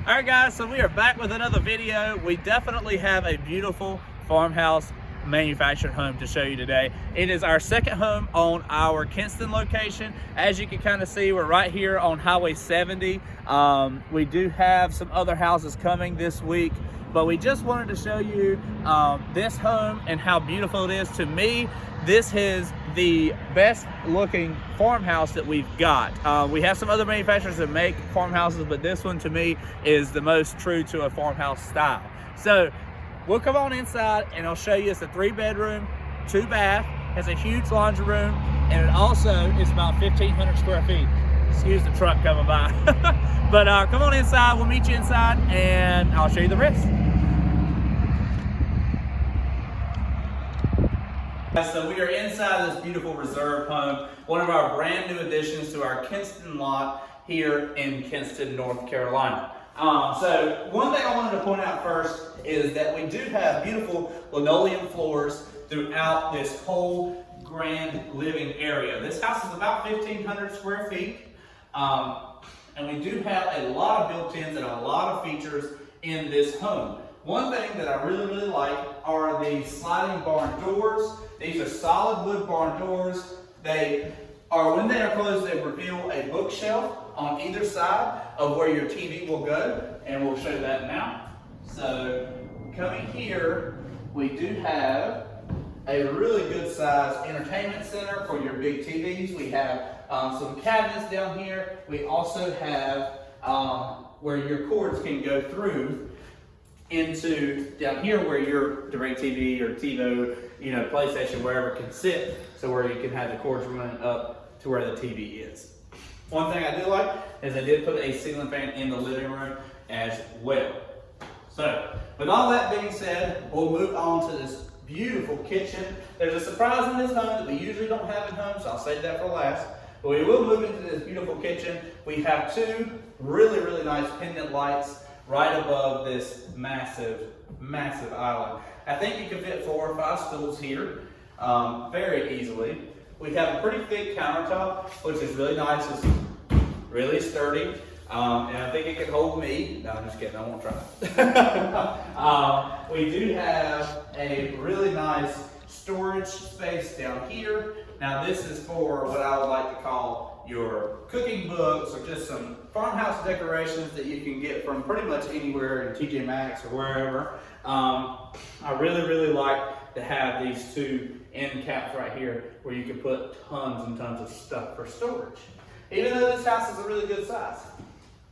All right guys, so we are back with another video. We definitely have a beautiful farmhouse manufactured home to show you today. It is our second home on our Kinston location. As you can kind of see, we're right here on Highway 70. We do have some other houses coming this week, but we just wanted to show you this home and how beautiful it is. To me, this is the best looking farmhouse that we've got. We have some other manufacturers that make farmhouses, but this one to me is the most true to a farmhouse style. So we'll come on inside and I'll show you. It's a 3-bedroom, 2-bath, has a huge laundry room, and it also is about 1,500 square feet. Excuse the truck coming by. But come on inside, we'll meet you inside and I'll show you the rest. So we are inside this beautiful reserve home, one of our brand new additions to our Kinston lot here in Kinston, North Carolina. So one thing I wanted to point out first is that we do have beautiful linoleum floors throughout this whole grand living area. This house is about 1,500 square feet, and we do have a lot of built-ins and a lot of features in this home. One thing that I really like are the sliding barn doors. These are solid wood barn doors. They are, when they are closed, they reveal a bookshelf on either side of where your TV will go, and we'll show that now. So coming here, we do have a really good size entertainment center for your big TVs. We have some cabinets down here. We also have where your cords can go through into down here where your DirecTV or TiVo, PlayStation, wherever can sit, so where you can have the cords running up to where the TV is. One thing I do like is I did put a ceiling fan in the living room as well. So with all that being said, we'll move on to this beautiful kitchen. There's a surprise in this home that we usually don't have in homes, so I'll save that for last. But we will move into this beautiful kitchen. We have two really nice pendant lights right above this massive island. I think you can fit 4 or 5 stools here very easily. We have a pretty thick countertop, which is really nice. It's really sturdy, and I think it can hold me. No, I'm just kidding, I won't try. We do have a really nice storage space down here. Now this is for what I would like to call your cooking books, or just some farmhouse decorations that you can get from pretty much anywhere in TJ Maxx or wherever. I really like to have these two end caps right here where you can put tons and tons of stuff for storage, even though this house is a really good size.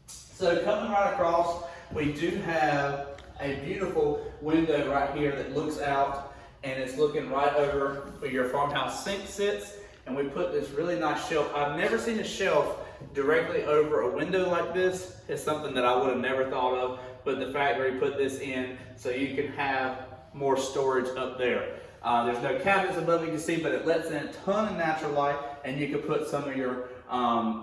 So coming right across, we do have a beautiful window right here that looks out, and it's looking right over where your farmhouse sink sits. And we put this really nice shelf. I've never seen a shelf directly over a window like this. It's something that I would have never thought of, but the fact that we put this in so you can have more storage up there. There's no cabinets above you can see, but it lets in a ton of natural light, and you can put some of your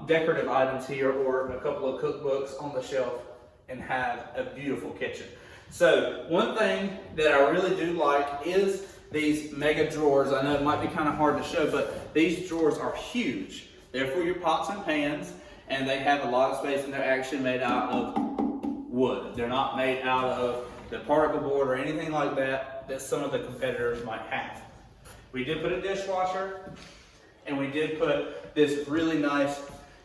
decorative items here or a couple of cookbooks on the shelf and have a beautiful kitchen. So one thing that I really do like is these mega drawers. I know it might be kind of hard to show, but these drawers are huge. They're for your pots and pans, and they have a lot of space, and they're actually made out of wood. They're not made out of the particle board or anything like that that some of the competitors might have. We did put a dishwasher, and we did put this really nice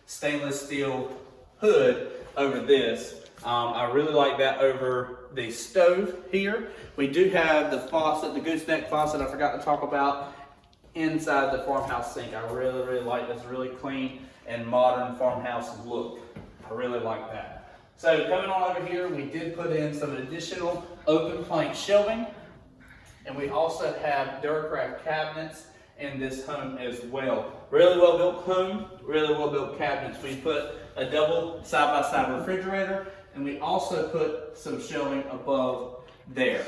stainless steel hood over this. I really like that over the stove here. We do have the faucet, the gooseneck faucet I forgot to talk about, inside the farmhouse sink. I really like this really clean and modern farmhouse look. I really like that. So coming on over here, we did put in some additional open plank shelving, and we also have Duracraft cabinets in this home as well. Really well built home, really well built cabinets. We put a double side-by-side refrigerator, and we also put some shelving above there.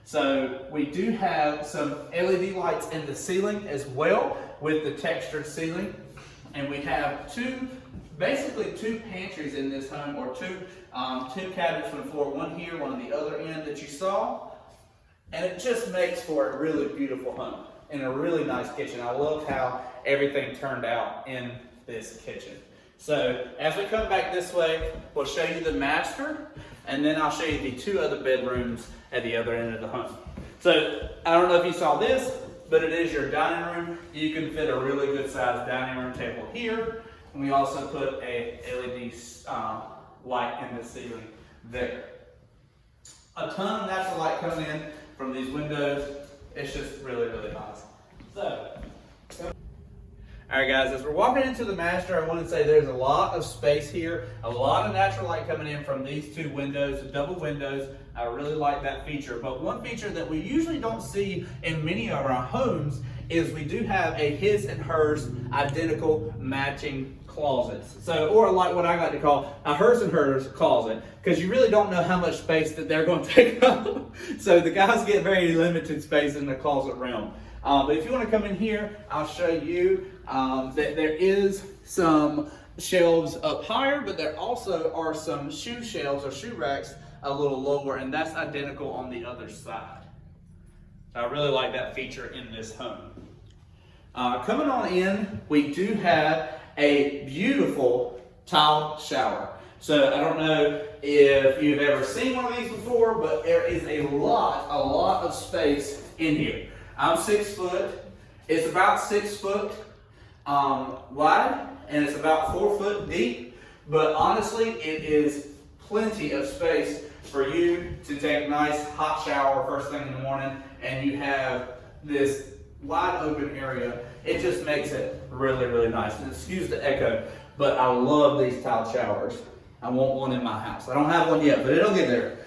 So we do have some LED lights in the ceiling as well with the textured ceiling. And we have basically two pantries in this home, or two cabinets from the floor, one here, one on the other end that you saw. And it just makes for a really beautiful home and a really nice kitchen. I love how everything turned out in this kitchen. So as we come back this way, we'll show you the master, and then I'll show you the 2 other bedrooms at the other end of the home. So I don't know if you saw this, but it is your dining room. You can fit a really good sized dining room table here. And we also put a LED light in the ceiling there. A ton of natural light coming in from these windows. It's just really, really nice. So, all right guys, as we're walking into the master, I want to say there's a lot of space here, a lot of natural light coming in from these 2 windows, the double windows. I really like that feature. But one feature that we usually don't see in many of our homes is we do have a his and hers identical matching closets. So, or like what I like to call a hers and hers closet, because you really don't know how much space that they're going to take up. So the guys get very limited space in the closet realm. But if you want to come in here, I'll show you that there is some shelves up higher, but there also are some shoe shelves or shoe racks a little lower, and that's identical on the other side. So I really like that feature in this home. Coming on in, we do have a beautiful tile shower. So I don't know if you've ever seen one of these before, but there is a lot of space in here. I'm 6 foot. It's about 6 foot wide, and it's about 4 foot deep. But honestly, it is plenty of space for you to take a nice hot shower first thing in the morning, and you have this wide open area. It just makes it really, really nice. And excuse the echo, but I love these tile showers. I want one in my house. I don't have one yet, but it'll get there.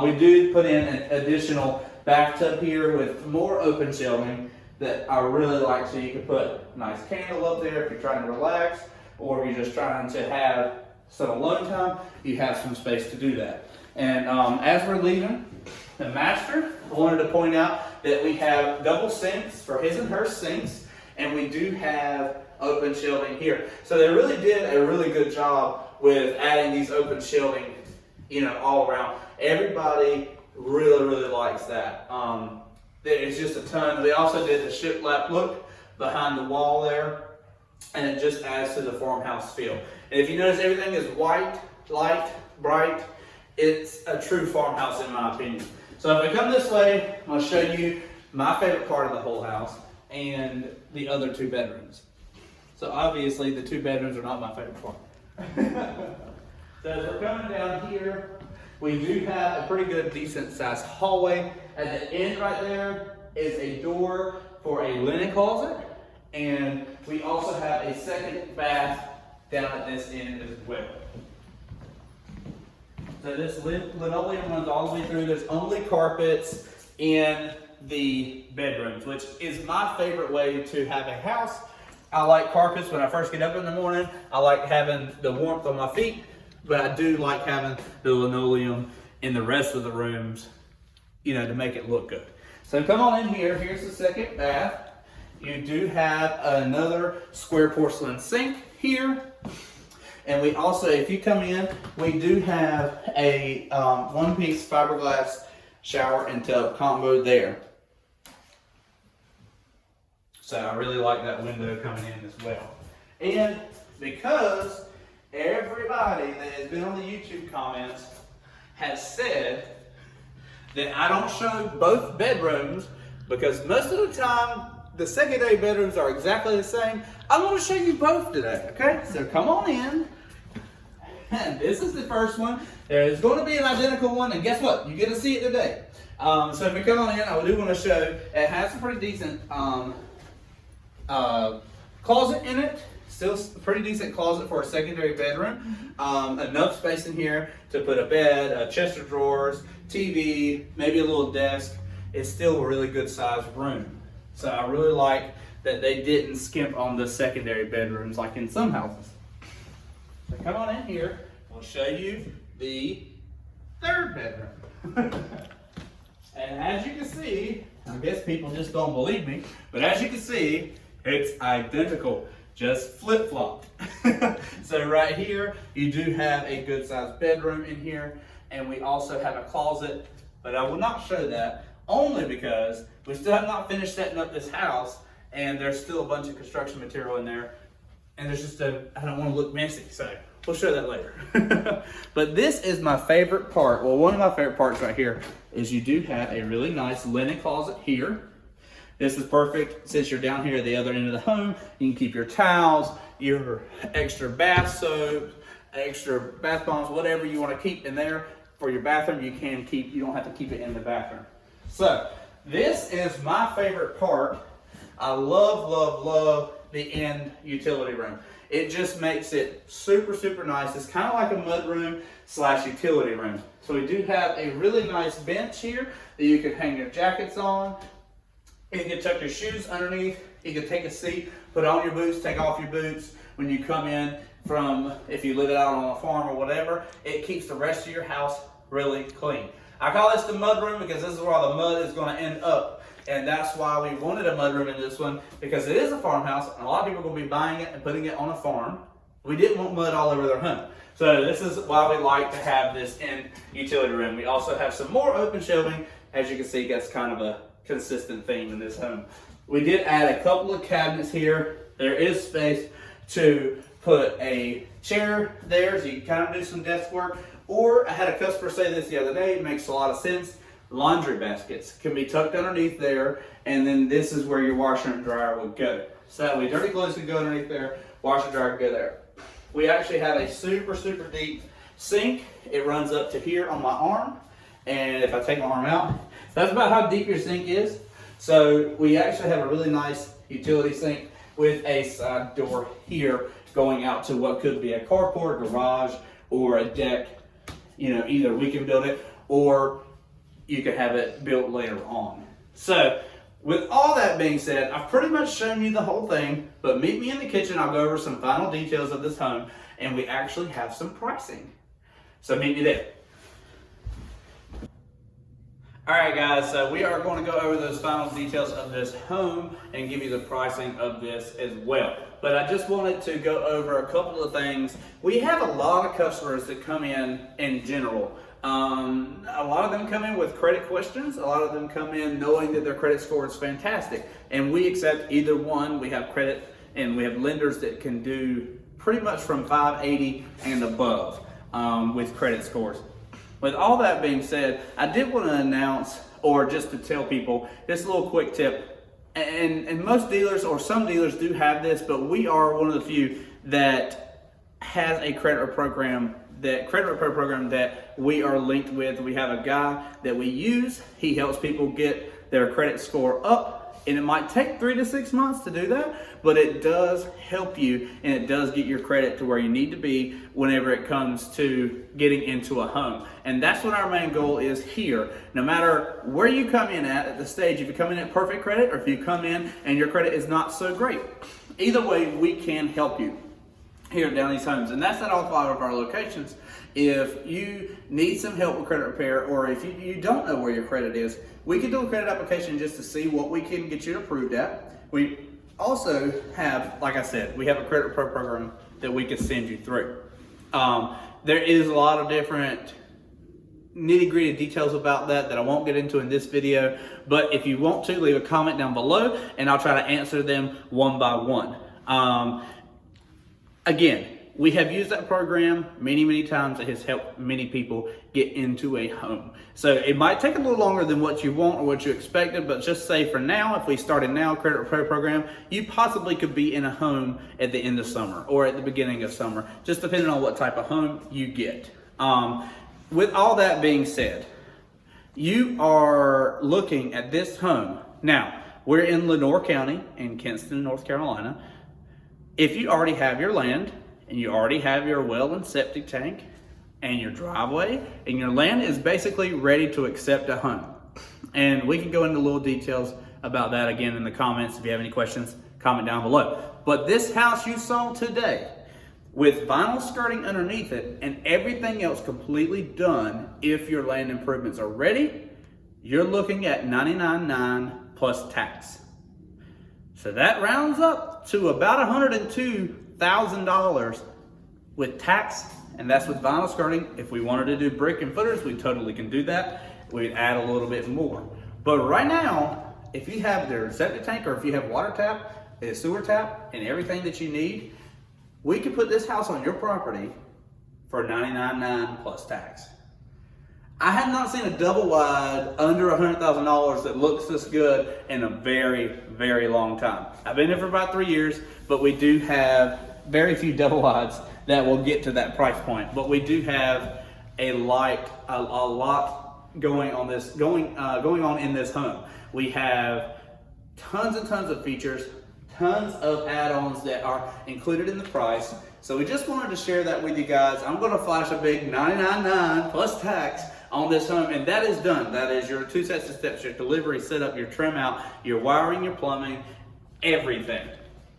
We do put in an additional bathtub here with more open shelving that I really like, so you can put a nice candle up there if you're trying to relax, or if you're just trying to have some alone time, you have some space to do that. And as we're leaving the master, I wanted to point out that we have double sinks for his and her sinks, and we do have open shelving here. So they really did a really good job with adding these open shelving, all around. Everybody really, really likes that. It's just a ton. They also did the shiplap look behind the wall there, and it just adds to the farmhouse feel. And if you notice, everything is white, light, bright. It's a true farmhouse in my opinion. So if I come this way, I'm going to show you my favorite part of the whole house and the other 2 bedrooms. So obviously the 2 bedrooms are not my favorite part. So as we're coming down here, we do have a pretty good, decent sized hallway. At the end right there is a door for a linen closet. And we also have a second bath down at this end as well. So this linoleum runs all the way through. There's only carpets in the bedrooms, which is my favorite way to have a house. I like carpets when I first get up in the morning. I like having the warmth on my feet, but I do like having the linoleum in the rest of the rooms, to make it look good. So come on in here. Here's the second bath. You do have another square porcelain sink here. And we also, if you come in, we do have a one-piece fiberglass shower and tub combo there. So I really like that window coming in as well. And because everybody that has been on the YouTube comments has said that I don't show both bedrooms, because most of the time the secondary bedrooms are exactly the same, I'm going to show you both today, okay? So come on in. And this is the first one. There is going to be an identical one, and guess what? You get to see it today. So if we come on in, I do want to show, it has a pretty decent closet in it. Still a pretty decent closet for a secondary bedroom. Enough space in here to put a bed, a chest of drawers, TV, maybe a little desk. It's still a really good sized room. So I really like that they didn't skimp on the secondary bedrooms like in some houses. So come on in here, we'll show you the third bedroom. And as you can see, I guess people just don't believe me, but as you can see, it's identical, just flip-flop. So right here, you do have a good sized bedroom in here, and we also have a closet, but I will not show that only because we still have not finished setting up this house, and there's still a bunch of construction material in there and there's just I don't want to look messy, so we'll show that later. But this is my favorite part. Well, one of my favorite parts right here is you do have a really nice linen closet here. This is perfect since you're down here at the other end of the home. You can keep your towels, your extra bath soap, extra bath bombs, whatever you want to keep in there for your bathroom, you can keep. You don't have to keep it in the bathroom. So this is my favorite part. I love, love, love the end utility room. It just makes it super, super nice. It's kind of like a mudroom / utility room. So we do have a really nice bench here that you can hang your jackets on. You can tuck your shoes underneath. You can take a seat, put on your boots, take off your boots. When you come in from, if you live it out on a farm or whatever, it keeps the rest of your house really clean. I call this the mud room because this is where all the mud is going to end up. And that's why we wanted a mud room in this one, because it is a farmhouse and a lot of people are going to be buying it and putting it on a farm. We didn't want mud all over their home. So this is why we like to have this in utility room. We also have some more open shelving. As you can see, that's kind of a consistent theme in this home. We did add a couple of cabinets here. There is space to put a chair there so you can kind of do some desk work. Or I had a customer say this the other day, it makes a lot of sense. Laundry baskets can be tucked underneath there, and then this is where your washer and dryer would go. So that way dirty clothes can go underneath there, washer and dryer can go there. We actually have a super, super deep sink. It runs up to here on my arm, and if I take my arm out, that's about how deep your sink is. So we actually have a really nice utility sink with a side door here going out to what could be a carport, garage, or a deck. You know, either we can build it or you could have it built later on. So with all that being said, I've pretty much shown you the whole thing, but meet me in the kitchen. I'll go over some final details of this home, and we actually have some pricing. So meet me there. All right, guys, so we are going to go over those final details of this home and give you the pricing of this as well. But I just wanted to go over a couple of things. We have a lot of customers that come in general. A lot of them come in with credit questions. A lot of them come in knowing that their credit score is fantastic. And we accept either one. We have credit and we have lenders that can do pretty much from 580 and above with credit scores. With all that being said, I did want to announce, or just to tell people, just a little quick tip. And most dealers, or some dealers do have this, but we are one of the few that has a credit repro program that we are linked with. We have a guy that we use. He helps people get their credit score up. And it might take 3 to 6 months to do that, but it does help you and it does get your credit to where you need to be whenever it comes to getting into a home. And that's what our main goal is here. No matter where you come in at the stage, if you come in at perfect credit or if you come in and your credit is not so great, either way, we can help you here at Downey's Homes. And that's at all 5 of our locations. If you need some help with credit repair, or if you don't know where your credit is, we can do a credit application just to see what we can get you approved at. We also have, like I said, we have a credit repair program that we can send you through. There is a lot of different nitty-gritty details about that I won't get into in this video, but if you want to, leave a comment down below and I'll try to answer them one by one. Again, we have used that program many times. It has helped many people get into a home. So it might take a little longer than what you want or what you expected, but just say for now, if we started now credit repair program, you possibly could be in a home at the end of summer or at the beginning of summer, just depending on what type of home you get. With all that being said, you are looking at this home. Now, we're in Lenoir County in Kinston, North Carolina. If you already have your land and you already have your well and septic tank and your driveway and your land is basically ready to accept a home. And we can go into little details about that again in the comments. If you have any questions, comment down below. But this house you saw today with vinyl skirting underneath it and everything else completely done, if your land improvements are ready, you're looking at $99,900 plus tax. So that rounds up to about $102,000 with tax, and that's with vinyl skirting. If we wanted to do brick and footers, we totally can do that. We'd add a little bit more. But right now, if you have their septic tank or if you have water tap, a sewer tap, and everything that you need, we could put this house on your property for $99,900 plus tax. I have not seen a double wide under $100,000 that looks this good in a very, very long time. I've been here for about 3 years, but we do have very few double wides that will get to that price point. But we do have a lot going on in this home. We have tons and tons of features, tons of add-ons that are included in the price. So we just wanted to share that with you guys. I'm going to flash a big $99,900 plus tax on this home, and that is done. That is your 2 sets of steps, your delivery setup, your trim out, your wiring, your plumbing, everything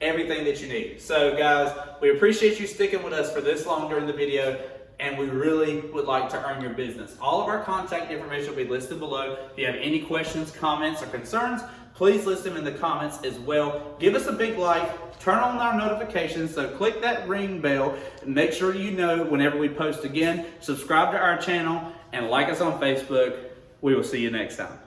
that you need. So guys, we appreciate you sticking with us for this long during the video, and we really would like to earn your business. All of our contact information will be listed below. If you have any questions, comments, or concerns, please list them in the comments as well. Give us a big like, turn on our notifications, so click that ring bell and make sure you know whenever we post again. Subscribe to our channel and like us on Facebook. We will see you next time.